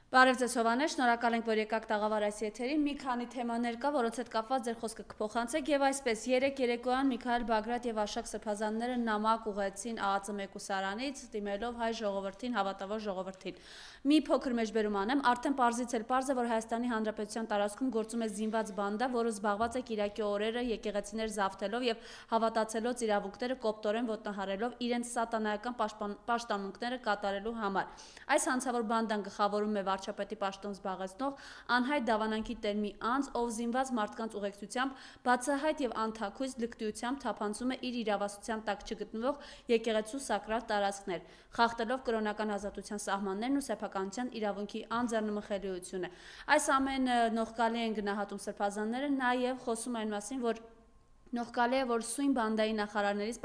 Բարև ձեզ Հովանես, շնորհակալ ենք, որ եկաք տաղավար այս եթերին, մի քանի թեմաներ կա, որոնց հետ կապված ձեր խոսքը կփոխանցեք եւ այսպես երեք երեկոյան Միքայել Բագրատ եւ Աշակ Սրբազանները նամակ ուղղեցին ԱԱԾ մեկուսարանից, դիմելով հայ ժողովրդին, հավատավոր ժողովրդին։ Մի փոքր մեջբերում անեմ, արդեն պարզից էլ պարզ է, որ Հայաստանի Հանրապետության տարածքում գործում է զինված բանդա, որը զբաղված է Կիրակի օրերը եկեղեցիներ զավթելով եւ հավատացելով իրավունքները կոպտորեն ոտնահարելով իրենց սատանայական պաշտամունքները կատարելու համար։ Այս հանցավոր բանդան գլխավորում է վարչապետի պաշտոն զբաղեցնող անհայտ դավանանքի տեր մի անձ, ով զինված մարդկանց ուղեկցությամբ բացահայտ եւ անթաքույց լկտիությամբ թափանցում է իր իրավասության տակ չգտնվող եկեղեցու սակրալ տարածքներ, խախտելով կրոնական ազատության սահմաններն ու սեփականության իրավունքի անձեռնմխելիությունը։ Այս ամենը նողկալի են գնահատում սրբազանները, նաեւ խոսում այն մասին, որ նողկալի է, որ սույն բանդայի նախարարներից,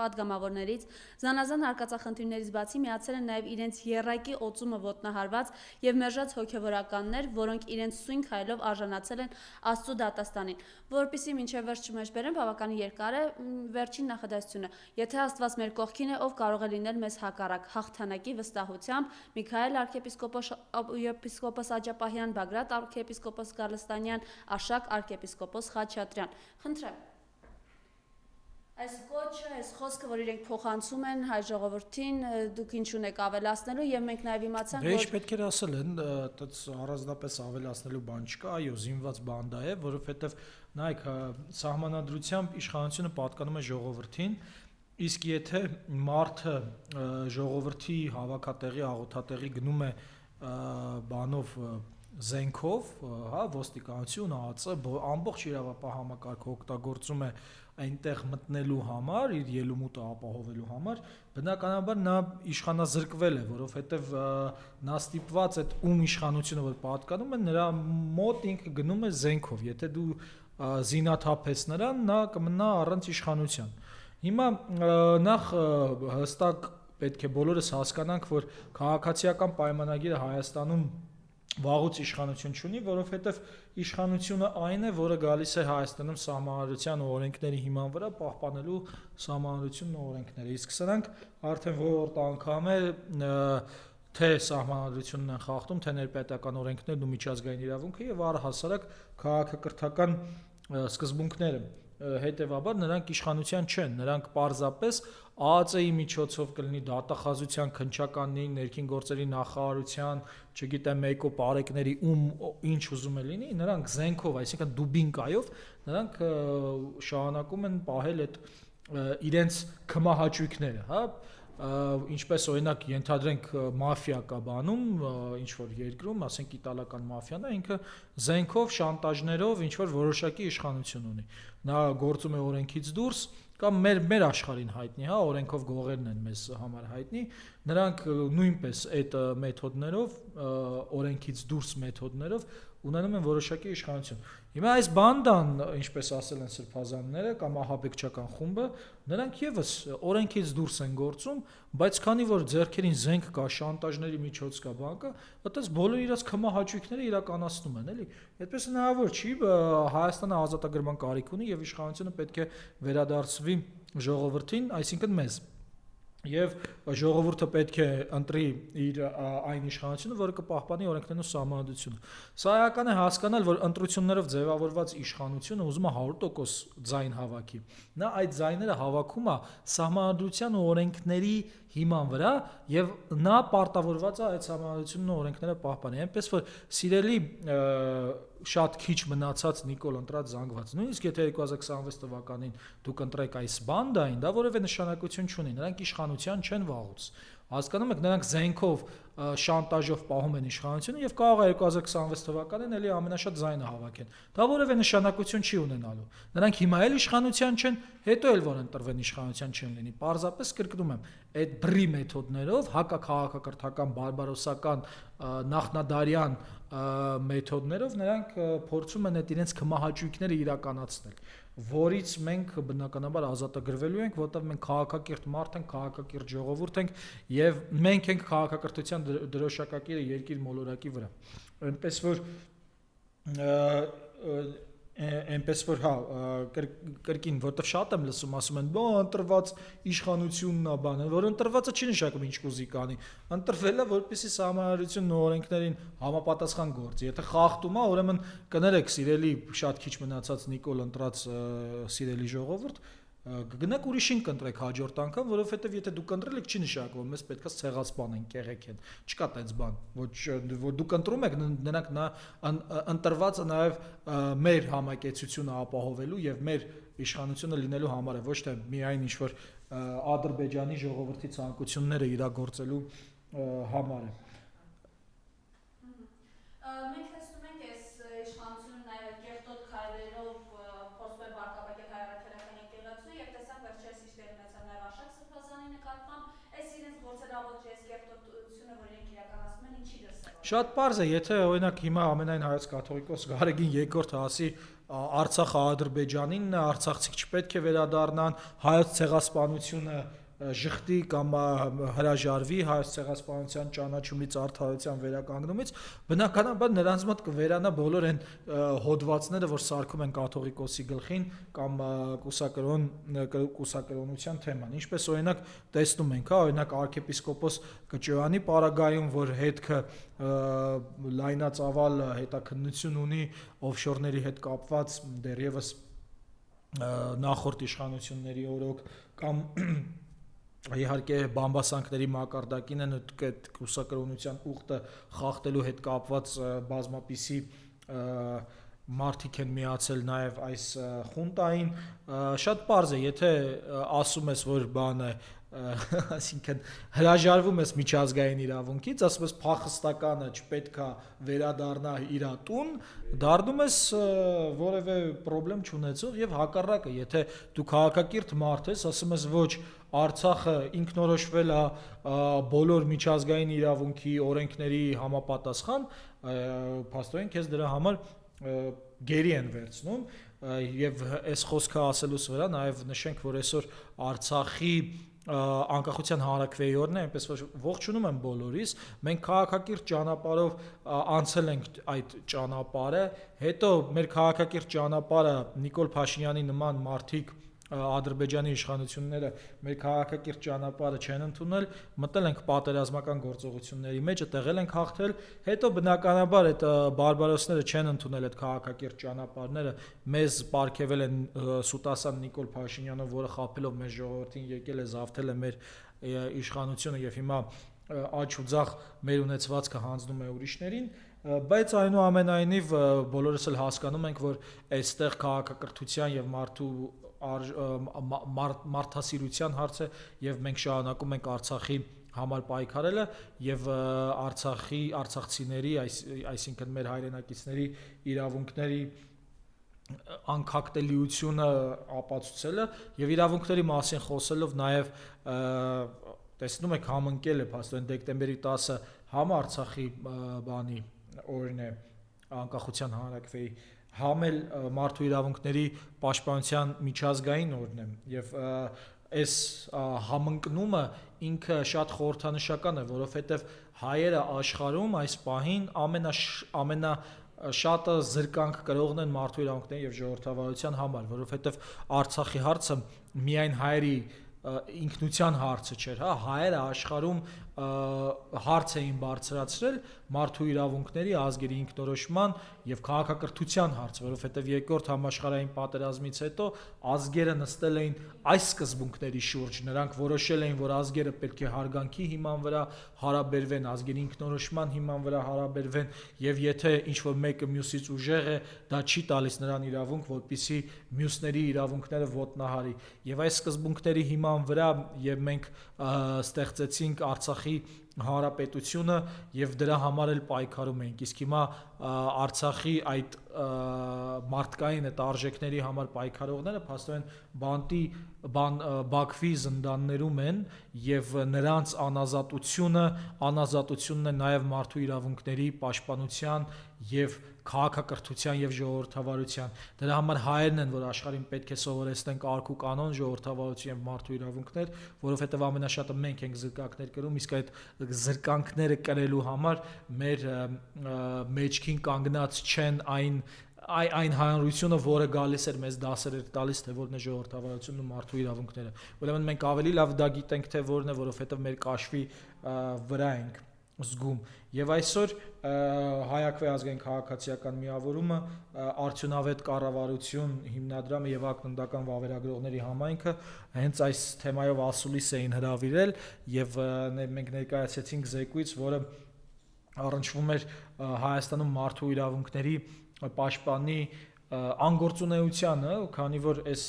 պատգամավորներից, զանազան արկածախնդիրներից բացի միացել են նաև իրենց եռակի օծումը ոտնահարված եւ մերժած հոգեվորականներ, որոնք իրենց սույն քայլով արժանացել են Աստծո դատաստանին։ Որպեսզի մինչև վերջ չմեջբերեմ, բավականին երկար է վերջին նախադասությունը։ Եթե Աստված մեր կողքին է, ով կարող է լինել մեզ հակառակ, հաղթանակի վստահությամբ Միքայել arczepiskopos Աջապահյան, Բագրատ arczepiskopos Գալստանյան, Աշակ arczepiskopos Խաչատրյան։ Խնդրեմ Այս կոչը, այս խոսքը, որ իրենք փոխանցում են հայ ժողովրդին, դուք ինչ ունեք ավելացնելու եւ մենք նաեւ իմացանք, որ պետք է ասել են, այդպես առանձնապես ավելացնելու բան չկա, այո, զինված բանդա է, որովհետեւ նայեք, սահմանադրությամբ իշխանությունը պատկանում է ժողովրդին, իսկ եթե մարդը ժողովրդի հավաքատեղի, աղոթատեղի գնում է բանով զենքով, հա, ոստիկանություն, ԱԱԾ ամբողջ իրավապահ համակարգը օգտագործում է այնտեղ մտնելու համար, իր ելումուտը ապահովելու համար, բնականաբար նա իշխանազրկվել է, որովհետև նա ստիպված է ում իշխանությունը որ պատկանում է, նրա մոտ ինքը գնում է զենքով, եթե դու զինաթափես նրան, նա կմնա առանց իշխանության։ Հիմա նախ հստակ պետք է բոլորս հասկանանք, որ քաղաքացիական պայմանագիրը Հայաստանում վաղուց իշխանություն չունի, որովհետև իշխանությունը այն է, որը գալիս է Հայաստանում սահմանադրության ու օրենքների հիման վրա պահպանելու սահմանադրությունն ու օրենքները։ Իսկ սրանք արդեն որորդ անգամ է թե սահմանադրությունն են խախտում, թե ներպետական օրենքներն ու միջազգային իրավունքը եւ առհասարակ քաղաքակրթական սկզբունքները։ Հետևաբար նրանք իշխանության չեն, նրանք պարզապես ԱԱԾ-ի միջոցով կլինի դատախազության, քննչականների, ներքին գործերի նախարարության, չգիտեմ, մեկո պարեկների ինչ ուզում է լինի, նրանք զենքով, այսինքն դուբինկայով, նրանք շարունակում են պահել այդ իրենց քմահաճույքները, հա, ինչպես օրինակ ենթադրենք մաֆիա կա բանում, ինչ որ երկրում, ասենք իտալական մաֆիան է, ինքը զենքով, շանտաժներով ինչ որ որոշակի իշխանություն ունի։ Նա գործում է օրենքից դուրս, կամ մեր աշխարհին հայտնի, հա, օրենքով գողերն են մեզ համար հայտնի, նրանք նույնպես այդ մեթոդներով, օրենքից դուրս մեթոդներով ունենում են որոշակի իշխանություն։ Հիմա այս բանդան, ինչպես ասել են սրբազանները կամ ահաբեկչական խումբը, նրանք եւս օրենքից դուրս են գործում, բայց քանի որ ձեռքերին զենք կա, շանտաժների միջոց կա, բան կա, այդպես բոլոր իրաց քմահաճույքները իրականացնում են, էլի։ Այդպես հնարավոր չի, Հայաստանը ազատագրման կարիք ունի եւ իշխանությունը պետք է վերադարձվի ժողովրդին, այսինքն մեզ։ Եվ ժողովուրդը պետք է ընտրի իր այն իշխանությունը, որը կպահպանի օրենքներն ու սահմանադրությունը։ Սա էական է հասկանալ, որ ընտրություններով ձևավորված իշխանությունը ուզում է 100% ձայն հավաքի։ Նա այդ ձայները հավաքում է սահմանադրության ու օրենքների հիման վրա եւ նա պարտավորված է այդ սահմանադրությունն ու օրենքները պահպանել։ Այնպես որ սիրելի շատ քիչ մնացած Նիկոլ ընտրած զանգված, նույնիսկ եթե 2026 թվականին դուք ընտրեք այս բանդային, դա որևէ նշանակություն չունի, նրանք իշխանության չեն վաղուց։ Հասկանում եք, նրանք զենքով, շանտաժով պահում են իշխանությունը եւ կարող է 2026 թվականին էլի ամենաշատ ձայնը հավաքեն։ Դա որևէ նշանակություն չի ունենալու։ Նրանք հիմա էլ իշխանության չեն, հետո էլ որ ընտրվեն իշխանության չեն լինի։ Պարզապես կրկնում եմ, այդ բռի մեթոդներով, հակաքաղաքակրթական, բարբարոսական, նախնադարյան մեթոդներով նրանք փորձում են այդ իրենց քմահաճույքները իրականացնել, որից մենք բնականաբար ազատագրվելու ենք, որտեղ մենք քաղաքակիրթ մարդ ենք, քաղաքակիրթ ժողովուրդ ենք եւ մենք ենք քաղաքակրթության դրոշակակիրը երկիր մոլորակի վրա։ Այնպես որ այնպես որ հա կրկին որտեվ շատ եմ լսում ասում են բա ընտրված իշխանությունն է բանը որ ընտրվածը չի նշանակում ինչ կուզի կանի ընտրվել է որպեսզի սահմանադրությունն ու օրենքներին համապատասխան գործի եթե խախտում է ուրեմն կներեք սիրելի շատ քիչ մնացած Նիկոլ ընտրած սիրելի ժողովուրդ գնաք ուրիշին կընտրեք հաջորդ անգամ, որովհետև եթե դուք ընտրել եք, չի նշանակում, մեզ պետքա ցեղասպանեն, կեղեքեն։ Չկա տենց բան, որ դուք ընտրում եք, նրանք ընտրվածը նաև մեր համակեցությունը ապահովելու եւ մեր իշխանությունը լինելու համար է, ոչ թե միայն ինչ որ Ադրբեջանի ժողովրդի ցանկությունները իրագործելու համար է։ Մենք տեսնում ենք այս իշխանությունը նաև կեղտոտ քայլերով փորձում է բարգավաճել հայրաքելական եկեղեցու եւ տեսանք վերջերս ինչ տեղի ունեցավ նաև Աշակ Սրբազանի նկատմամբ այս իրենց գործելավոճի այս կեղտոտությունը որ իրենք իրականացնում են ինչի դրսևորում։ Շատ պարզ է, եթե օրինակ հիմա ամենայն հայոց կաթողիկոս Գարեգին II ասի Արցախը Ադրբեջանինն է, արցախցիք չպետք է վերադառնան, հայոց ցեղասպանությունը ժխտի կամ հրաժարվի հայոց ցեղասպանության ճանաչումից արդարության վերականգնումից բնականաբար նրանց մոտ կվերանա բոլոր այն հոդվածները որ սարքում են կաթողիկոսի գլխին կամ կուսակրոնության թեման ինչպես օրինակ տեսնում ենք հա օրինակ arczepiskopos Կճոյանի պարագայում որ հետքը լայնածավալ հետաքննություն ունի օֆշորների հետ կապված դեռևս նախորդ իշխանությունների օրոք կամ իհարկե բամբասանքների մակարդակին են այդ կուսակրոնության ուխտը խախտելու հետ կապված բազմապիսի մարդիկ են միացել նաև այս խունտային շատ պարզ է եթե ասում ես որ բան է այսինքն հրաժարվում ես միջազգային իրավունքից, ասում ես փախստականը չպետքա վերադառնա իր տուն, դառնում ես որևէ խնդրեմ չունեցող եւ հակառակը, եթե դու քաղաքակիրթ մարդ ես, ասում ես ոչ Արցախը ինքնորոշվել է բոլոր միջազգային իրավունքի օրենքների համապատասխան, փաստորեն քեզ դրա համար գերի են վերցնում եւ այս խոսքը ասելուց վրա նաեւ նշենք որ այսօր Արցախի անկախության հանրաքվեի օրն է, այնպես որ ողջունում եմ բոլորիս, մենք քաղաքակիրթ ճանապարհով անցել ենք այդ ճանապարհը, հետո մեր քաղաքակիրթ ճանապարհը Նիկոլ Փաշինյանի նման մարդիկ Ադրբեջանի իշխանությունները մեր քաղաքակիրթ ճանապարհը չեն ընդունել, մտել ենք պատերազմական գործողությունների մեջ, տեղել ենք հաղթել, հետո բնականաբար այդ բարբարոսները չեն ընդունել այդ քաղաքակիրթ ճանապարհները, մեզ պարգևել են Սուտասան Նիկոլ Փաշինյանը, որը խաբելով մեր ժողովրդին եկել է զավթել է մեր իշխանությունը եւ հիմա աջ ու ձախ մեր ունեցվածքը հանձնում է ուրիշներին, բայց այնուամենայնիվ բոլորս էլ հասկանում ենք, որ այստեղ քաղաքակրթության եւ մարդասիրության հարց է եւ մենք շարունակում ենք Արցախի համար պայքարելը եւ արցախցիների, այսինքն մեր հայրենակիցների իրավունքների անկախտելիությունը ապացուցելը եւ իրավունքների մասին խոսելով նաեւ տեսնում եք համընկել է փաստորեն դեկտեմբերի 10-ը համ Արցախի բանի օրն է անկախության հանրաքվեի համել մարդու իրավունքների պաշտպանության միջազգային օրն է եւ այս համընկնումը ինքը շատ խորհրդանշական է, որովհետեւ հայերը աշխարհում այս պահին ամենաշատը զրկանք կրողն են մարդու իրավունքների եւ ժողովրդավարության համար, որովհետեւ Արցախի հարցը միայն հայերի ինքնության հարցը չէր, հա, հայերը աշխարհում հարց էին բարձրացրել մարդու իրավունքների, ազգերի ինքնորոշման եւ քաղաքակրթության հարց, որովհետեւ երկրորդ համաշխարհային պատերազմից հետո ազգերը նստել էին այս սկզբունքների շուրջ, նրանք որոշել էին, որ ազգերը պետք է հարգանքի հիման վրա հարաբերվեն, ազգերի ինքնորոշման հիման վրա հարաբերվեն եւ եթե ինչ-որ մեկը մյուսից ուժեղ է, դա չի տալիս նրան իրավունք, որպեսզի մյուսների իրավունքները ոտնահարի։ Եվ այս սկզբունքների հիման վրա եւ մենք ստեղծեցինք Արցախի հանրապետությունը եւ դրա համար էլ պայքարում ենք, իսկ հիմա Արցախի այդ մարդկային այդ արժեքների համար պայքարողները փաստորեն Բաքվի զնդաններում են եւ նրանց անազատությունն է նաեւ մարդու իրավունքների պաշտպանության եւ քաղաքակրթության եւ ժողովրդավարության։ Դրա համար հայերն են, որ աշխարհին պետք է սովորեցնեն կարգ ու կանոն, ժողովրդավարություն եւ մարդու իրավունքներ, որովհետեւ ամենաշատը մենք ենք զրկանքներ կրում, իսկ այդ զրկանքները կրելու համար մեր մեջքին կանգնած չեն այն այն հանրությունը, որը գալիս էր մեզ դասեր էր տալիս, թե որն է ժողովրդավարությունն ու մարդու իրավունքները։ Ուրեմն մենք ավելի լավ դա գիտենք, թե որն է, որովհետև մեր կաշվի վրա ենք զգում։ Եվ այսօր Հայ ազգային քաղաքացիական միավորումը, արդյունավետ կառավարություն հիմնադրամը եւ ակննդական վավերագրողների համայնքը հենց այս թեմայով ասուլիս էին հրավիրել եւ մենք ներկայացրեցինք զեկույց, որը առնչվում էր Հայաստանում մարդու իրավունքների պաշտպանի անգործունեությանը, քանի որ այս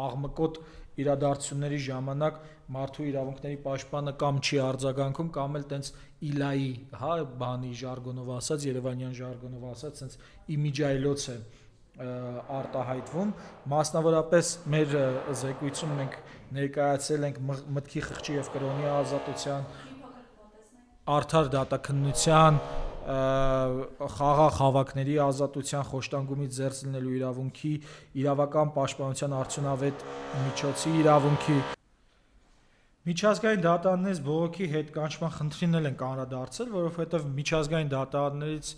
աղմկոտ իրադարձությունների ժամանակ մարդու իրավունքների պաշտպանը կամ չի արձագանքում, կամ էլ տենց իլայի, բանի ժարգոնով ասած, երևանյան ժարգոնով ասած, տենց իմիջայլոց է արտահայտվում։ Մասնավորապես մեր զեկույցում մենք ներկայացրել ենք մտքի խղճի եւ կրոնի ազատության, արդար դատաքննության, խաղաղ հավաքների ազատության, խոշտանգումից զերծ լինելու իրավունքի, իրավական պաշտպանության արդյունավետ միջոցի իրավունքի, միջազգային դատարաններից բողոքի հետ կանչման խնդրին են անդրադարձել, որովհետև միջազգային դատարաններից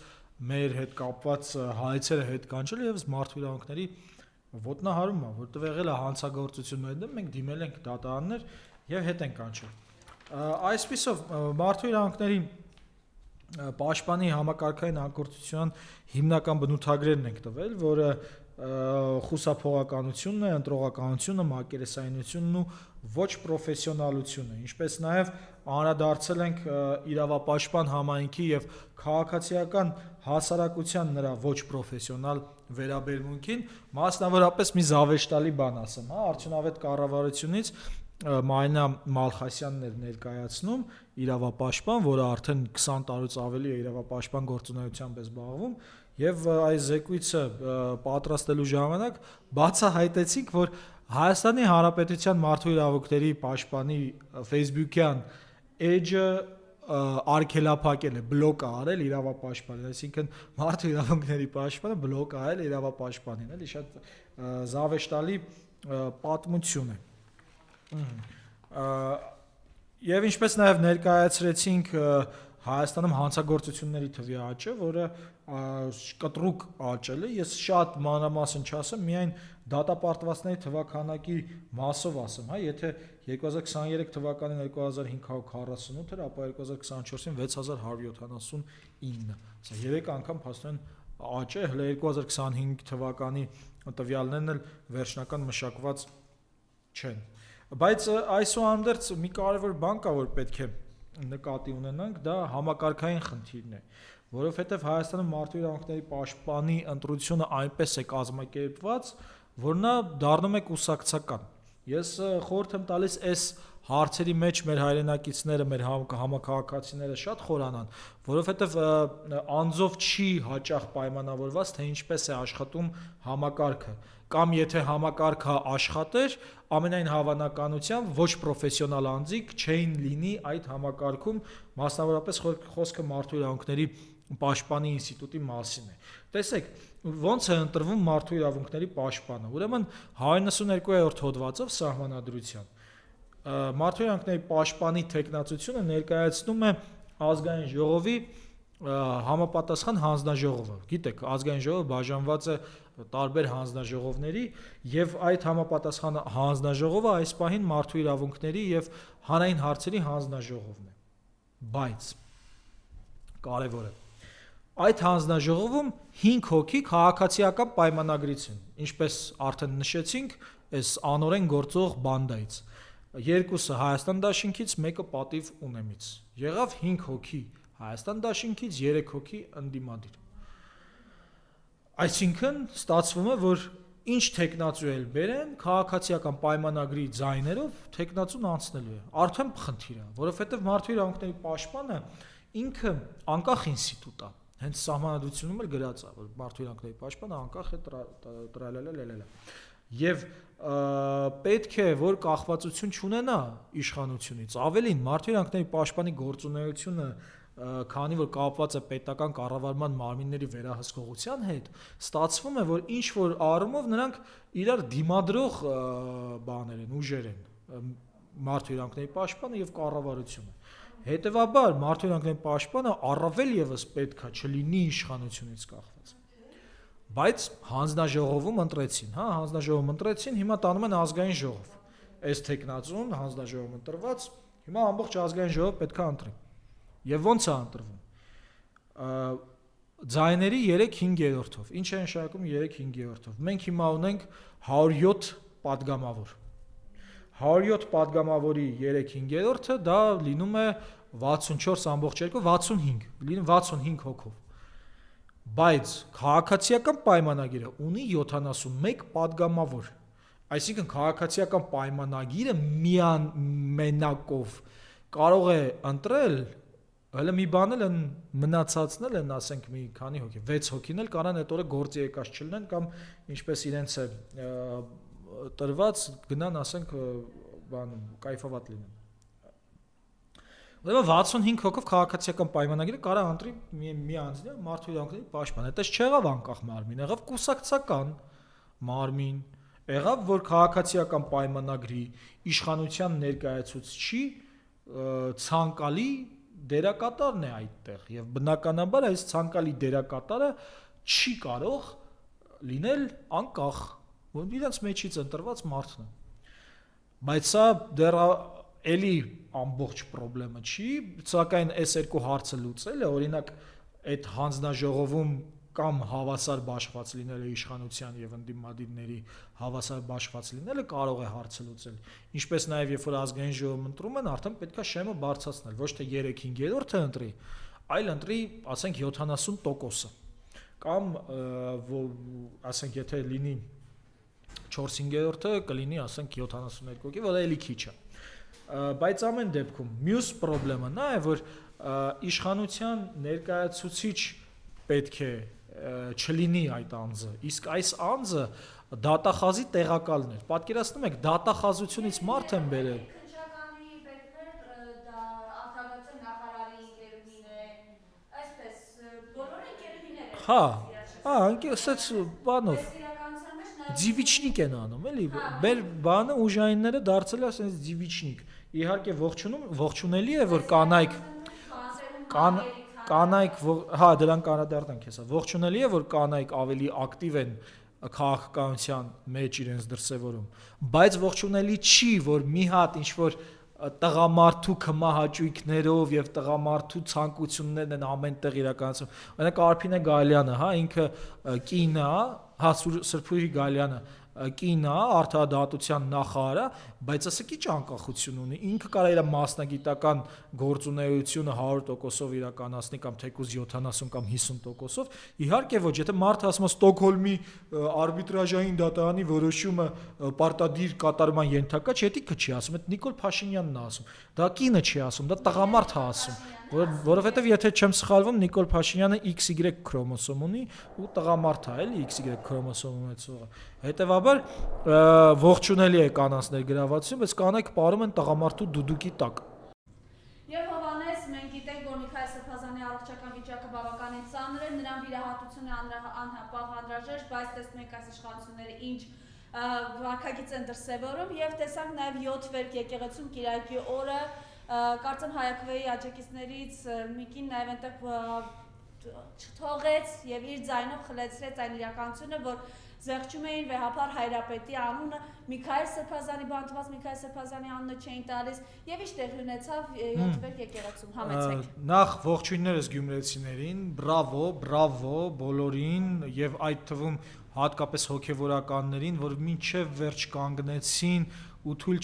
մեր հետ կապված հայցերը հետ կանչել եւս մարդու իրավունքների ոտնահարում է, որտեղ եղել է հանցագործություն մեր դեմ, մենք դիմել ենք դատարաններ եւ հետ ենք կանչել։ Այսպիսով մարդու իրավունքների պաշտպանի համակարգային անկարգության հիմնական բնութագրերն ենք տվել, որը խուսափողականությունն է, ընտրողականությունը, մակերեսայնությունն ու ոչ պրոֆեսիոնալությունը, ինչպես նաև անդրադարձել ենք իրավապաշտպան համայնքի եւ քաղաքացիական հասարակության նրա ոչ պրոֆեսիոնալ վերաբերմունքին, մասնավորապես մի զավեշտալի բան ասեմ, արդյունավետ կառավարությունից Մարինա Մալխասյանն էր ներկայացնում, իրավապաշտպան, որը արդեն 20 տարուց ավելի է իրավապաշտպան գործունեությամբ է զբաղվում, եւ այս զեկույցը պատրաստելու ժամանակ բացահայտեցինք, որ Հայաստանի Հանրապետության մարդու իրավունքների պաշտպանի Facebook-յան էջը արգելափակել է, բլոկ արել իրավապաշտպանին, այսինքն մարդու իրավունքների պաշտպանը բլոկ արել իրավապաշտպանին, էլի շատ զավեշտալի պատմություն է։ Եվ ինչպես նաև ներկայացրեցինք Հայաստանում հանցագործությունների թվի աճը, որը կտրուկ աճել է, ես շատ մանրամասն չասեմ, միայն դատապարտվածների թվաքանակի մասով ասեմ, եթե 2023 թվականին 2548 էր, ապա 2024-ին 6179, սա 3 անգամ փաստորեն աճ է, հենց 2025 թվականի տվյալներն էլ վերջնական մշակված չեն։ Բայց այսուհանդերձ մի կարևոր բան կա, որ պետք է նկատի ունենանք, դա համակարգային խնդիրն է, որովհետև Հայաստանում մարդու իրավունքների պաշտպանի ընտրությունը այնպես է կազմակերպված, որ նա դառնում է կուսակցական։ Ես խորհուրդ եմ տալիս այս հարցերի մեջ մեր հայրենակիցները, մեր համակարգացիները շատ խորանան, որովհետև անձով չի հաճախ պայմանավորված, թե ինչպես է աշխատում համակարգը, կամ եթե համակարգը աշխատեր, ամենայն հավանականությամբ ոչ պրոֆեսիոնալ անձիկ չէին լինի այդ համակարգում, մասնավորապես խոսքը մարդու իրավունքների պաշտպանի ինստիտուտի մասին է։ Տեսեք, ոնց է ընտրվում մարդու իրավունքների պաշտպանը։ Ուրեմն 192-րդ հոդվածով սահմանադրության մարդու իրավունքների պաշտպանի թեկնածությունը ներկայացնում է ազգային ժողովի համապատասխան հանձնաժողովը։ Գիտեք, ազգային ժողովը բաժանված է տարբեր հանձնաժողովների եւ այդ համապատասխան հանձնաժողովը այս պահին մարդու իրավունքների եւ հանրային հարցերի հանձնաժողովն է։ Բայց կարևորը այդ հանձնաժողովում 5 հոգի քաղաքացիական պայմանագրից են, ինչպես արդեն նշեցինք, այս անօրեն գործող բանդայից։ Երկուսը Հայաստան դաշինքից, մեկը պատիվ ունեմից։ Եղավ 5 հոգի Հայաստան դաշինքից, 3 հոգի ընդդիմադիր։ Այսինքն ստացվում է, որ ինչ թեկնածու էլ բերեն, քաղաքացիական պայմանագրի ձայներով թեկնածուն անցնելու է։ Արդեն խնդիր է, որովհետև մարդու իրավունքների պաշտպանը ինքը անկախ ինստիտուտ է։ Հենց սահմանադրությունում էլ գրած է, որ մարդու իրավունքների պաշտպանը անկախ է տրալալա։ Եվ պետք է, որ կախվածություն չունենա իշխանությունից։ Ավելին, մարդու իրավունքների պաշտպանի գործունեությունը, քանի որ կապված է պետական կառավարման մարմինների վերահսկողության հետ, ստացվում է, որ ինչ որ առումով նրանք իրար դիմադրող բաներ են, ուժեր են, մարդու իրավունքների պաշտպանը եւ կառավարությունը։ Հետևաբար, մարդու իրավունքների պաշտպանը առավել եւս պետք է չլինի իշխանությունից կախված։ բայց հանձնաժողովում ընտրեցին, հա, հանձնաժողովում ընտրեցին, հիմա տանում են ազգային ժողով։ Այս տեխնացուն հանձնաժողովում ընտրված, հիմա ամբողջ ազգային ժողով պետք է ընտրի։ Եվ ո՞նց է ընտրվում։ Ձայների 3/5-ով։ Ինչ է նշանակում 3/5-ով։ Մենք հիմա ունենք 107 падգամավոր։ 107 падգամավորի 3/5-ը դա լինում է 64.2, 65, լինում 65 հոգով։ Բայց քաղաքացիական պայմանագիրը ունի 71 падգամավոր։ Այսինքն քաղաքացիական պայմանագիրը միանմենակով կարող է ընտրել, հələ մի բան էլ են մնացածնել են, ասենք մի քանի հոգի, 6 հոգին էլ կարան այդ օրը գործի եկած չլինեն կամ ինչպես իրենց է տրված գնան, ասենք բան կայֆավատ լինեն։ Ուրեմն 65 հոգով քաղաքացիական պայմանագիրը կարող ընտրի մի անձնի մարդու իրավունքների պաշտպան։ Այդպես չեղավ անկախ մարմին, եղավ կուսակցական մարմին, եղավ որ քաղաքացիական պայմանագրի իշխանության ներկայացուցչի ցանկալի դերակատարն է այդտեղ եւ բնականաբար այս ցանկալի դերակատարը չի կարող լինել անկախ, որ իրենց մեջից ընտրված մարդն է։ Բայց սա դեռ էլի ամբողջ խնդրեմը չի, սակայն այս երկու հարցը լուծել է, օրինակ այդ հանձնաժողովում կամ հավասար բաշխված լինելը իշխանության եւ ընդդիմադիրների հավասար բաշխված լինելը կարող է հարցը լուծել։ Ինչպես նաեւ երբ որ ազգային ժողովում ընտրում են, արդեն պետքա շեմը բարձրացնել, ոչ թե 3/5-ը ընտրի, այլ ընտրի, ասենք 70%-ը։ Կամ ասենք եթե լինի 4/5-ը կլինի, ասենք 72 հոգի, որը էլի քիչ է։ Բայց ամեն դեպքում մյուս խնդրեմը նա է, որ իշխանության ներկայացուցիչ պետք է չլինի այդ անձը, իսկ այս անձը դատախազի տեղակալն էր։ Պատկերացնում եք, դատախազությունից մարդ են բերել։ Քննչականի պետներ դա արտագաղթել նախարարի ընկերուհին է, այսպես բոլոր ընկերուհիներ են։ Հա, ասեց բանով ձիվիչնիկ են անում, էլի։ Մեր բանը ուժայինները դարձել է ասենց ձիվիչնիկ։ Իհարկե ողջունելի է, որ կանայք, հա, դրան կանադարձանք հեսա։ Ողջունելի է, որ կանայք ավելի ակտիվ են քաղաքականության մեջ իրենց դրսևորում, բայց ողջունելի չի, որ մի հատ ինչ որ տղամարդու քմահաճույքներով եւ տղամարդու ցանկություններն են ամենտեղ իրականացում։ Օրինակ Արփինե Գալյանը, հա, ինքը կին է, հա, Սրբուհի Գալյանը կին է, արդարադատության նախարարը, բայց ասեք ինչ անկախություն ունի, ինքը կարող է իր մասնագիտական գործունեությունը 100%-ով իրականացնի կամ թեկուզ 70 կամ 50%-ով, իհարկե ոչ, եթե մարդը ասում է Ստոկհոլմի արբիտրաժային դատարանի որոշումը պարտադիր կատարման ենթակա չէ, դա չի ասում, այդ Նիկոլ Փաշինյանն է ասում, դա կինը չի ասում, դա տղամարդ է ասում, որովհետև եթե չեմ սխալվում, Նիկոլ Փաշինյանը XY քրոմոսոմ ունի ու տղամարդ է, էլի XY քրոմոսոմ ունեցողը։ Հետևաբար ողջունելի է կանանց ներգրավվածություն, բայց կանայք պարում են տղամարդու դուդուկի տակ։ Եվ Հովհաննես, մենք գիտենք, որ Միքայել Սրբազանի առողջական վիճակը բավականին ծանր է, նրան վիրահատությունը անհապաղ անհրաժեշտ, բայց տեսնում ենք այս իշխանությունները ինչ վարքագիծ են դրսևորում եւ տեսանք նաեւ 7 վերք եկեղեցում Կիրակի օրը կարծեմ Հայակվեի աջակիցներից մի կին նաեւ այնտեղ չթողեց եւ իր ձայնով խլեցրեց այն իրականությունը, որ զեղչում էին վեհապար Հայրապետի անունը, Միքայել Սրբազանի բանտված Միքայել Սրբազանի անունը չէին տալիս եւ ինչ տեղի ունեցավ 7 վերք եկեղեցում, համեցեք։ Նախ ողջույններս գյումրեցիներին, բրավո բոլորին եւ այդ թվում հատկապես հոգեվորականներին, որ մինչև վերջ կանգնեցին ու թույլ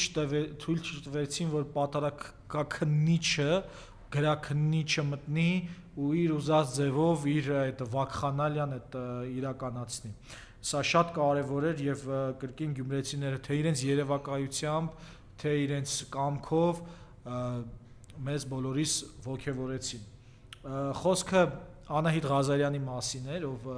չտվեցին, որ պատարագաքննիչը, գրաքննիչը մտնի ու իր ուզած ձևով իր այդ վակխանալյան այդ իրականացնի։ Սա շատ կարևոր էր եւ կրկին գյումրեցիները թե իրենց երևակայությամբ, թե իրենց կամքով մեզ բոլորիս ողջևորեցին։ Խոսքը Անահիտ Ղազարյանի մասին էր, ով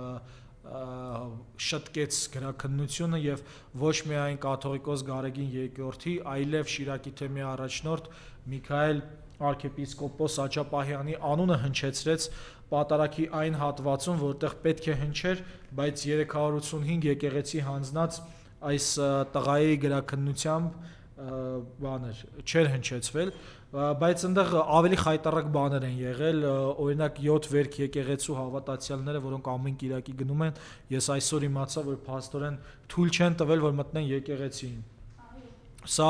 շտկեց գրաքննությունը եւ ոչ միայն կաթողիկոս Գարեգին II, այլև Շիրակի թեմի առաջնորդ Միքայել arczepiskopos Աճապահյանի անունը հնչեցրեց պատարագի այն հատվածում, որտեղ պետք է հնչեր, բայց 385 եկեղեցի հանձնած այս տղայի գրաքննությամբ չէր հնչեցվել, բայց այնտեղ ավելի խայտառակ բաներ են եղել, օրինակ 7 վերք եկեղեցու հավատացյալները, որոնք ամեն կիրակի գնում են, ես այսօր իմացա, որ փաստորեն թույլ չեն տվել, որ մտնեն եկեղեցին։ Սա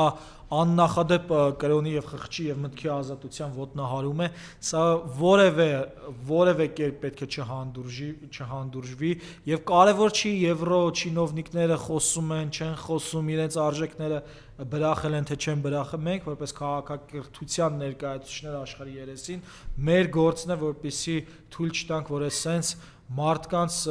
աննախադեպ կրոնի եւ խղճի եւ մտքի ազատության ոտնահարում է, սա որևէ կերպ պետք է չհանդուրժվի եւ կարեւոր չի եվրո չինովնիկները խոսում են, չեն խոսում, իրենց արժեքները բրախել են թե չեն բրախել, մենք որպես քաղաքակրթության ներկայացուցիչներ աշխարհի երեսին մեր գործն է, որպեսզի թույլ չտանք, որ այսպես մարդկանց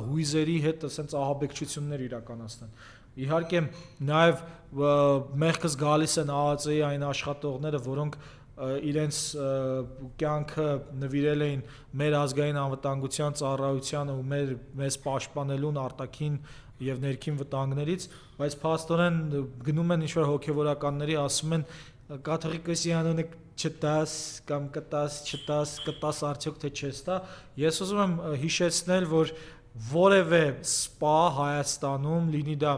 հույզերի հետ այսպես ահաբեկչություններ իրականացնեն։ Իհարկե նաև մեղքս գալիս են ԱԱԾ-ի այն աշխատողները, որոնք իրենց կյանքը նվիրել էին մեր ազգային անվտանգության ծառայությանը ու մեզ պաշտպանելուն արտաքին եւ ներքին վտանգներից, բայց փաստորեն գնում են ինչ-որ հոգեվորականների, ասում են կաթողիկոսի անունը չտաս կամ կտաս արդյոք թե չես տա։ Ես ուզում եմ հիշեցնել, որ որևէ սպա Հայաստանում, լինի դա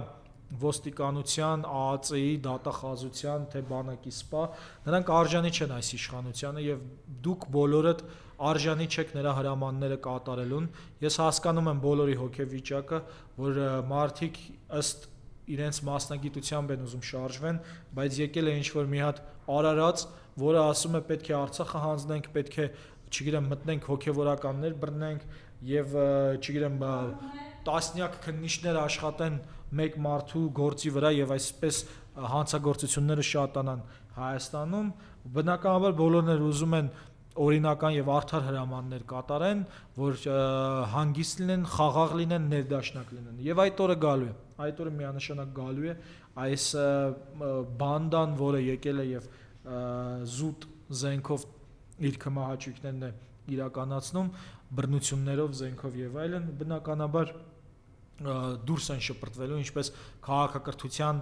ոստիկանության, ԱԱԾ-ի, դատախազության, թե բանակի սպա, նրանք արժանի չեն այս իշխանությանը եւ դուք բոլորդ արժանի չեք նրա հրամանները կատարելուն։ Ես հասկանում եմ բոլորի հոգեվիճակը, որ մարդիկ ըստ իրենց մասնագիտությամբ են ուզում շարժվեն, բայց եկել է ինչ-որ մի հատ արարած, որը ասում է պետք է Արցախը հանձնենք, պետք է, չգիտեմ, մտնենք հոգեվորականներ բռնենք եւ, չգիտեմ, տասնյակ քննիչներ աշխատեն մեկ մարդու գործի վրա եւ այսպես հանցագործությունները շատանան Հայաստանում, բնականաբար բոլորն էլ ուզում են օրինական եւ արդար հրամաններ կատարեն, որ հանգիստ լինեն, խաղաղ լինեն, ներդաշնակ լինեն։ Եվ այդ օրը գալու է։ Այդ օրը միանշանակ գալու է այս բանդան, որը եկել է եւ զուտ զենքով իր կմահաճույքներն է իրականացնում, բռնություններով, զենքով եւ այլն, բնականաբար դուրս են շպրտվելու, ինչպես քաղաքակրթության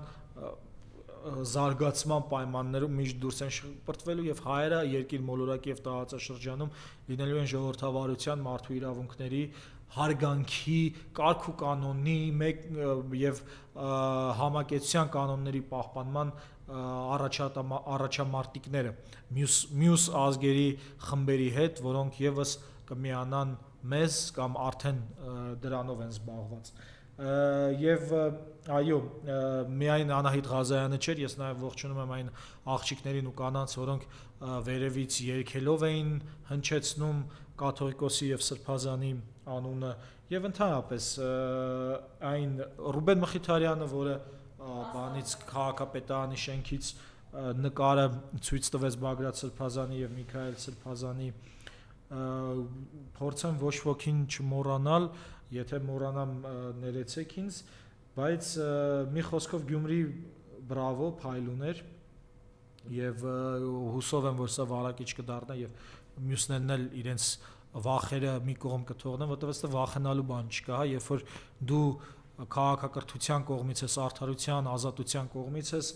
զարգացման պայմաններում միշտ դուրս են շպրտվելու եւ հայերը երկիր մոլորակի եւ տարածաշրջանում լինելու են ժողովրդավարության, մարդու իրավունքների, հարգանքի, կարգ ու կանոնի եւ համակեցության կանոնների պահպանման առաջամարտիկները մյուս ազգերի խմբերի հետ, որոնք եւս կմիանան մեզ կամ արդեն դրանով են զբաղված։ Եվ այո, միայն Անահիտ Ղազարյանը չէր, ես նաև ողջունում եմ այն աղջիկներին ու կանանց, որոնք վերևից երգելով էին հնչեցնում կաթողիկոսի եւ սրբազանի անունը, եւ ընդհանրապես այն Ռուբեն Մխիթարյանը, որը բանից քաղաքապետարանի շենքից նկարը ցույց տվեց Բագրատ Սրբազանի եւ Միքայել Սրբազանի, փորձեմ ոչ ոքին չմոռանալ, եթե մոռանամ ներեցեք ինձ, բայց մի խոսքով Գյումրի բրավո, փայլուներ եւ հուսով եմ, որ սա վարակիչ կդառնա եւ մյուսներն էլ իրենց վախերը մի կողմ կթողնեն, որտեղ այստեղ վախենալու բան չկա, հա, երբ որ դու քաղաքակրթության կողմից ես, արդարության, ազատության կողմից ես,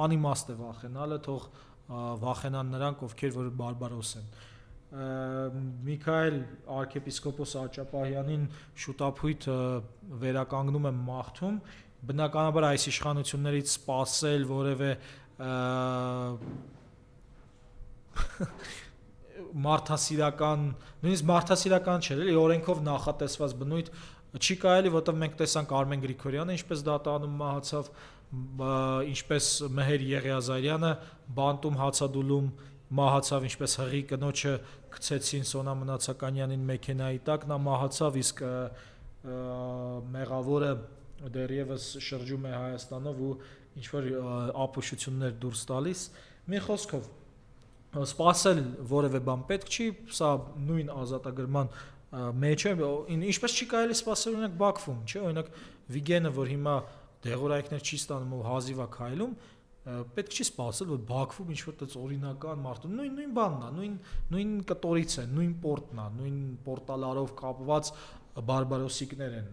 անիմաստ է վախենալը, թող վախենան նրանք, ովքեր որ բարբարոս են։ Միքայել arczepiskopos Աճապահյանին շուտափույթ վերականգնում եմ մաղթում, բնականաբար այս իշխանություններից սпасել որևէ մարդասիրական, նույնիսկ մարդասիրական չէր, էլի օրենքով նախատեսված բնույթ չի կարելի, որտեղ մենք տեսանք Արմեն Գրիգորյանը ինչպես դատանում մահացավ, ինչպես Մեհեր Եղիազարյանը բանտում հացադուլում մահացավ, ինչպես հղի կնոջը գցեցին Սոնա Մնացականյանին մեքենայի տակ, նա մահացավ, իսկ մեղավորը դեռևս շրջում է Հայաստանով ու ինչ-որ ապուշություններ դուրս տալիս։ Մի խոսքով, սпасել որևէ բան պետք չի, սա նույն ազատագրման մեջ է, ինչպես չի կարելի սпасել օրինակ Բաքվում, չէ՞, օրինակ Վիգենը, որ հիմա դեղորայքներ չի ստանում ու հազիվ է քայլում, պետք չի սпасել, որ Բաքվում ինչ-որ տես օրինական մարդու նույն բանն է, նույն կտորից է, նույն պորտն է, նույն պորտալարով կապված բարբարոսիկներ են,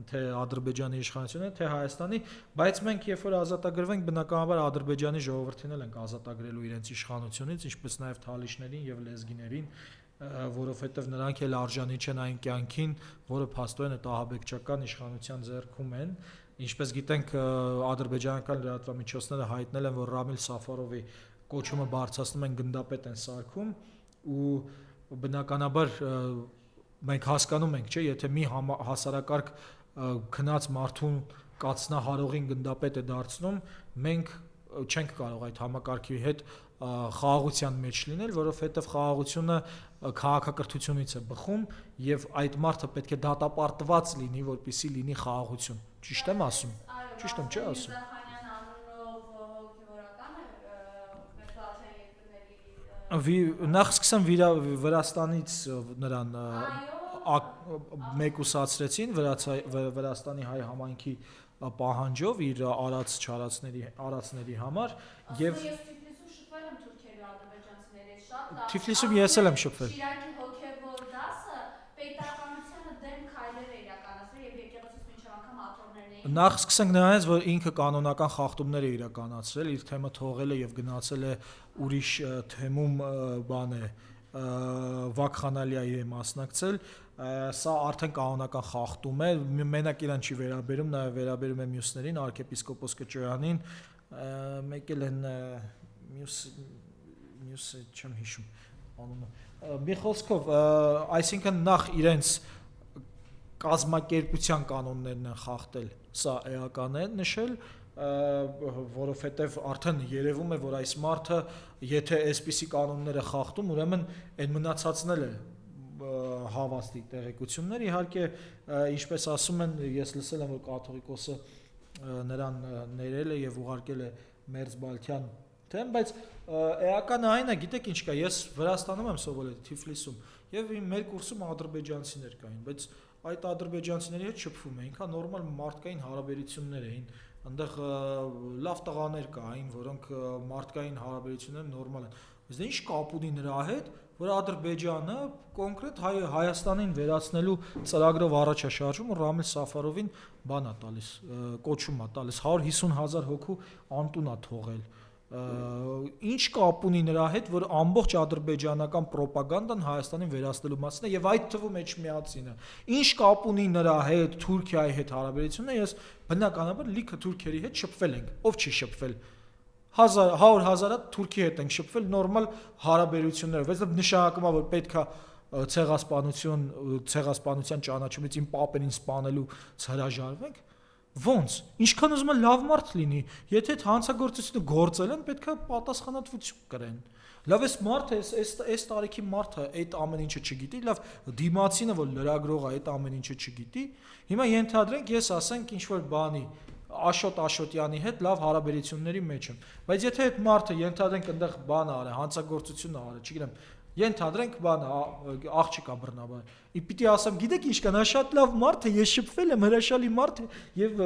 թե Ադրբեջանի իշխանությունը, թե Հայաստանի, բայց մենք երբ որ ազատագրվենք, բնականաբար Ադրբեջանի ժողովրդին էլ ենք ազատագրելու իրենց իշխանությունից, ինչպես նաև թալիշներին եւ լեզգիներին, որովհետեւ նրանք էլ արժանի չեն այն կյանքին, որը փաստորեն այդ ահաբեկչական իշխանության ձեռքում են։ Ինչպես գիտենք, ադրբեջանական լրատվամիջոցները հայտնել են, որ Ռամիլ Սաֆարովի կոչումը բարձրացնում են գնդապետ են սարքում ու բնականաբար մենք հասկանում ենք, չէ, եթե մի հասարակարգ քնած մարդուն կացնահարողին գնդապետ է դարձնում, մենք չենք կարող այդ համակարգի հետ խաղաղության մեջ լինել, որովհետև խաղաղությունը քաղաքակրթությունից է բխում եւ այդ մարդը պետք է դատապարտված լինի, որպեսզի լինի խաղաղություն։ Ճիշտ եմ ասում։ Ճիշտ եմ, չէ՞ ասում։ Նախ սկսեմ Վրաստանից նրան մեկուսացրեցին Վրաստանի հայ համայնքի պահանջով իր արածների համար եւ Թիֆլիսում ես էլ եմ շփվել։ Շիրակի հոգևոր դասը պետականությանը դեմ քայլեր է իրականացրել եւ եկեղեցուց մինչեւ անգամ աթոռներն էին։ Նախ սկսենք նրանից, որ ինքը կանոնական խախտումներ է իրականացրել, իր թեմը թողել է եւ գնացել է ուրիշ թեմում բան է վակխանալիայի է մասնակցել, սա արդեն կանոնական խախտում է, մենակ իրան չի վերաբերում, նաեւ վերաբերում է մյուսներին, arczepiskopos Կճոյանին, մեկ էլ են մյուսը չեմ հիշում անունը։ Մի խոսքով, այսինքն նախ իրենց կազմակերպության կանոններն են խախտել, սա էական է նշել, որովհետև արդեն երևում է, որ այս մարդը, եթե այսպիսի կանոնները խախտում, ուրեմն այն մնացածն էլ է հավաստի տեղեկություններ, իհարկե, ինչպես ասում են, ես լսել եմ, որ կաթողիկոսը նրան ներել է եւ ուղարկել է Մերձբալթյան թեմ, բայց էականը այն է, գիտեք ինչ կա, ես Վրաստանում եմ սովորել, Թիֆլիսում, եւ մեր կուրսում ադրբեջանցիներ կային, բայց այդ ադրբեջանցիների հետ շփվում էինք, հա նորմալ մարդկային հարաբերություններ էին, այնտեղ լավ տղաներ կային, որոնք մարդկային հարաբերությունները նորմալ են։ Բայց դա ինչ կապ ունի նրա հետ, որ Ադրբեջանը կոնկրետ Հայաստանին վերացնելու ծրագրով առաջ է շարժում ու Ռամիլ Սաֆարովին բան է տալիս, կոչում է տալիս 150,000 հոգու անտուն է թողել։ Ինչ կապ ունի նրա հետ, որ ամբողջ ադրբեջանական ռոպագանդան Հայաստանին վերացնելու մասն է եւ այդ թվում մեջ միացինը։ Ինչ կապ ունի նրա հետ, Թուրքիայի հետ հարաբերությունը, ես բնականաբար լիքը թուրքերի հետ շփվել ենք, ով չի շփվել։ 100,000-ը Թուրքի հետ ենք շփվել նորմալ հարաբերություններով, բայց դա նշանակում է, որ պետքա ցեղասպանության ճանաչումից իմ պապերին սպանելու հրաժարվենք։ Ոնց։ Ինչքան ուզում է լավ մարդ լինի, եթե այդ հանցագործությունը գործել են, պետքա պատասխանատվություն կրեն։ Լավ էս մարդը, այս տարիքի մարդը այդ ամեն ինչը չգիտի, լավ դիմացինը, որ լրագրողը այդ ամեն ինչը չգիտի, հիմա ենթադրենք ես ասենք ինչ որ բանի Աշոտ Աշոտյանի հետ լավ հարաբերությունների մեջ եմ, բայց եթե այդ մարդը ենթադրենք այնտեղ բան արի, հանցագործություն արի, չգիտեմ, ենթադրենք բան աղջիկա բռնաբար։ Պիտի ասեմ, գիտեք ինչ կա, նա շատ լավ մարդ է, ես շփվել եմ, հրաշալի մարդ է եւ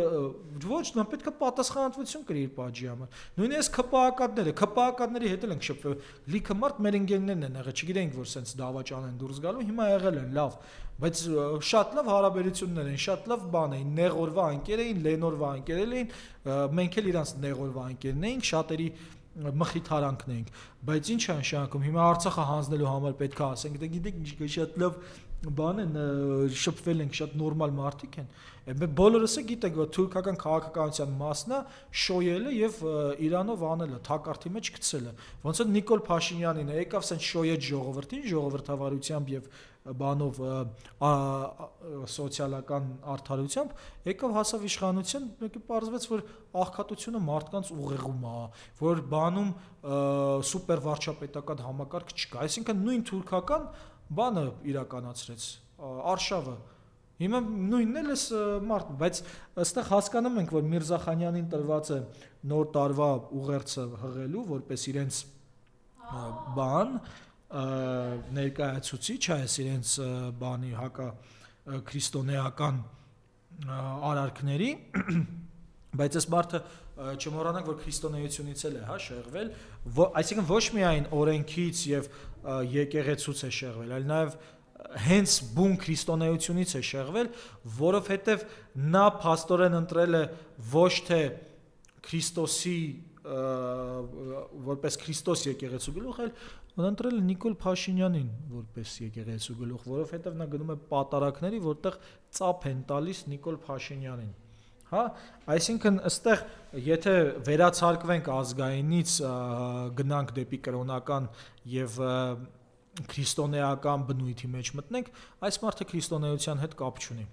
ոչ, նա պետք է պատասխանատվություն կրի իր պատժի համար։ Նույնիսկ ԿՊԱ-ականների հետ էլ ենք շփվել։ Լիքը մարդ մեր ընկերներն են եղել, չգիտենք որ սենց դավաճան են դուրս գալու, հիմա եղել են լավ, բայց շատ լավ հարաբերություններ են, շատ լավ բան էին, նեղորվա ընկեր էին, լենորվա ընկերել էին, մենք էլ իրանց նեղորվա ընկերն էինք, շատերի մխիթարանքն էինք, բայց ինչ է նշանակում, հիմա Արցախը հանձնելու համար պետք է ասենք, դե գիտեք ինչ շատ լավ բան են, շփվել ենք, շատ նորմալ մարդիկ են, բոլորս է գիտենք, որ թուրքական քաղաքականության մասն է շոյելը եւ Իրանով անելը, թակարդի մեջ գցելը, ոնց որ Նիկոլ Փաշինյանին եկավ սենց շոյեց ժողովրդին, ժողովրդավարությամբ եւ բանով սոցիալական արդարությամբ եկավ հասավ իշխանության, մեկը պարզվեց, որ աղքատությունը մարդկանց ուղեղում է, որ բանում սուպեր վարչապետական համակարգ չկա, այսինքն նույն թուրքական բանը իրականացրեց արշավը։ Հիմա նույնն էլ էս մարդ, բայց այստեղ հասկանում ենք, որ Միրզախանյանին տրված է նոր տարվա ուղերձը հղելու, որպես իրենց բան ներկայացուցիչ, այս իրենց բանի հակա քրիստոնեական արարքների, բայց այս մարդը չմոռանանք, որ քրիստոնեությունից էլ է, հա, շեղվել, այսինքն ոչ միայն օրենքից եւ եկեղեցուց է շեղվել, այլ նաեւ հենց բուն քրիստոնեությունից է շեղվել, որովհետեւ նա փաստորեն ընտրել է ոչ թե Քրիստոսի որպես Քրիստոս եկեղեցու գլուխ, այլ ընտրել է Նիկոլ Փաշինյանին որպես եկեղեցու գլուխ, որովհետեւ նա գնում է պատարակների, որտեղ ծափ են տալիս Նիկոլ Փաշինյանին։ Հա, այսինքն ըստեղ եթե վերացարկվենք ազգայինից գնանք դեպի կրոնական եւ քրիստոնեական բնույթի մեջ մտնենք, այս մարդը քրիստոնեության հետ կապ չունի։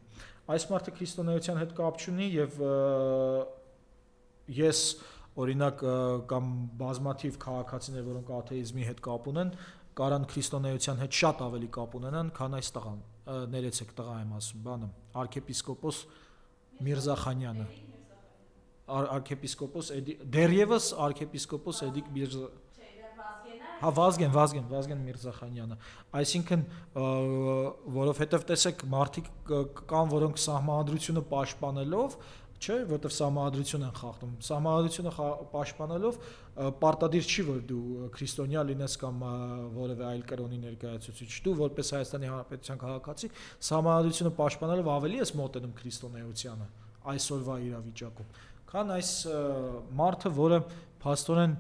Այս մարդը քրիստոնեության հետ կապ չունի եւ ես օրինակ կամ բազմաթիվ քաղաքացիներ, որոնք աթեիզմի հետ կապ ունեն, կարան քրիստոնեության հետ շատ ավելի կապ ունենան, քան այս տղան։ Ներեցեք, տղա եմ ասում, բանը, arczepiskopos Mirzaxanyանը։ Arczepiskopos դեռևս arczepiskopos Էդիկ Միրզա Հա Վազգեն Միրզախանյանը։ Այսինքն որովհետև տեսեք մարդիկ կան, որոնք սահմանադրությունը պաշտպանելով, չէ, որովհետև սահմանադրություն են խախտում։ Սահմանադրությունը պաշտպանելով պարտադիր չի, որ դու քրիստոնյա լինես կամ որևէ այլ կրոնի ներկայացուցիչ։ Դու որպես Հայաստանի Հանրապետության քաղաքացի սահմանադրությունը պաշտպանելով ավելի ես մոտենում քրիստոնեությանը այսօրվա իրավիճակում, քան այս մարդը, որը փաստորեն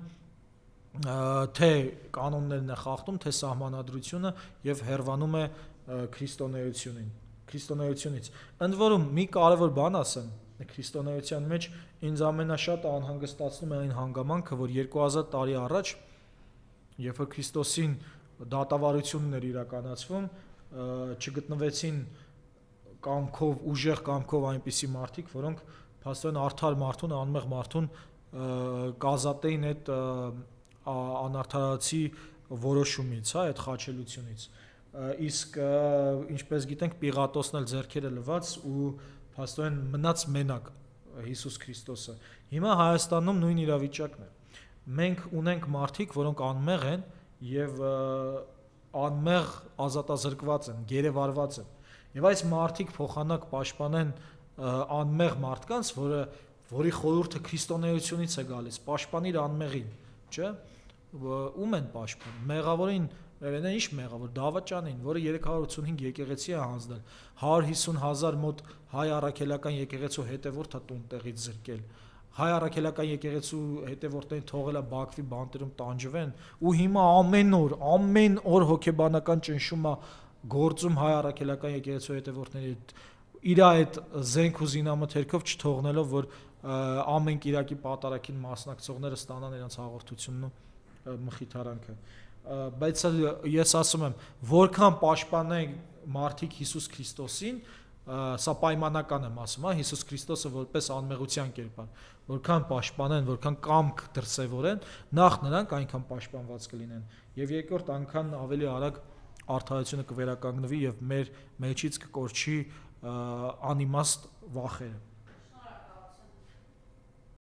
թե կանոններն է խախտում, թե սահմանադրությունը եւ հերվանում է քրիստոնեությունից։ Ընդ որում մի կարևոր բան ասեմ, քրիստոնեության մեջ ինձ ամենաշատը անհանգստացնում է այն հանգամանքը, որ 2000 տարի առաջ, երբ որ Քրիստոսին դատավարությունն էր իրականացվում, չգտնվեցին կամքով, ուժեղ կամքով այնպիսի մարդիկ, որոնք փաստորեն արդար մարդուն, անմեղ մարդուն կազատեին այդ անարդարացի որոշումից, հա, այդ խաչելությունից։ Իսկ ինչպես գիտենք, Պիղատոսն էլ ձեռքերը լվաց ու փաստորեն մնաց մենակ Հիսուս Քրիստոսը։ Հիմա Հայաստանում նույն իրավիճակն է։ Մենք ունենք մարդիկ, որոնք անմեղ են եւ անմեղ ազատազրկված են, գերեվարված են։ Եվ այս մարդիկ փոխանակ պաշտպանեն անմեղ մարդկանց, որի խորհուրդը քրիստոնեությունից է գալիս, պաշտպանիր անմեղին, չէ՞։ Ում են պաշտպանում։ Մեղավորին, ինչ մեղավոր, Դավաճանին, որը 385 եկեղեցի է հանձնել, 150,000 մոտ հայ առաքելական եկեղեցու հետևորդ է տուն տեղից զրկել։ Հայ առաքելական եկեղեցու հետևորդներին թողել է Բաքվի բանտերում տանջվեն, ու հիմա ամեն օր հոգեբանական ճնշում է գործում հայ առաքելական եկեղեցու հետևորդների իր այդ զենք ու զինամթերքով չթողնելով, որ ամեն կիրակի պատարագին մասնակցողները ստանան իրենց հաղորդությունն ու մխիթարանքը։ Բայց ես ասում եմ, որքան պաշտպանեն մարդիկ Հիսուս Քրիստոսին, սա պայմանական եմ ասում, հա, Հիսուս Քրիստոսը որպես անմեղության կերպար, որքան պաշտպանեն, որքան կամք դրսևորեն, նախ նրանք այնքան պաշտպանված կլինեն, եւ երկրորդ անգամ ավելի արագ արդարությունը կվերականգնվի եւ մեր մեջից կկորչի անիմաստ վախերը։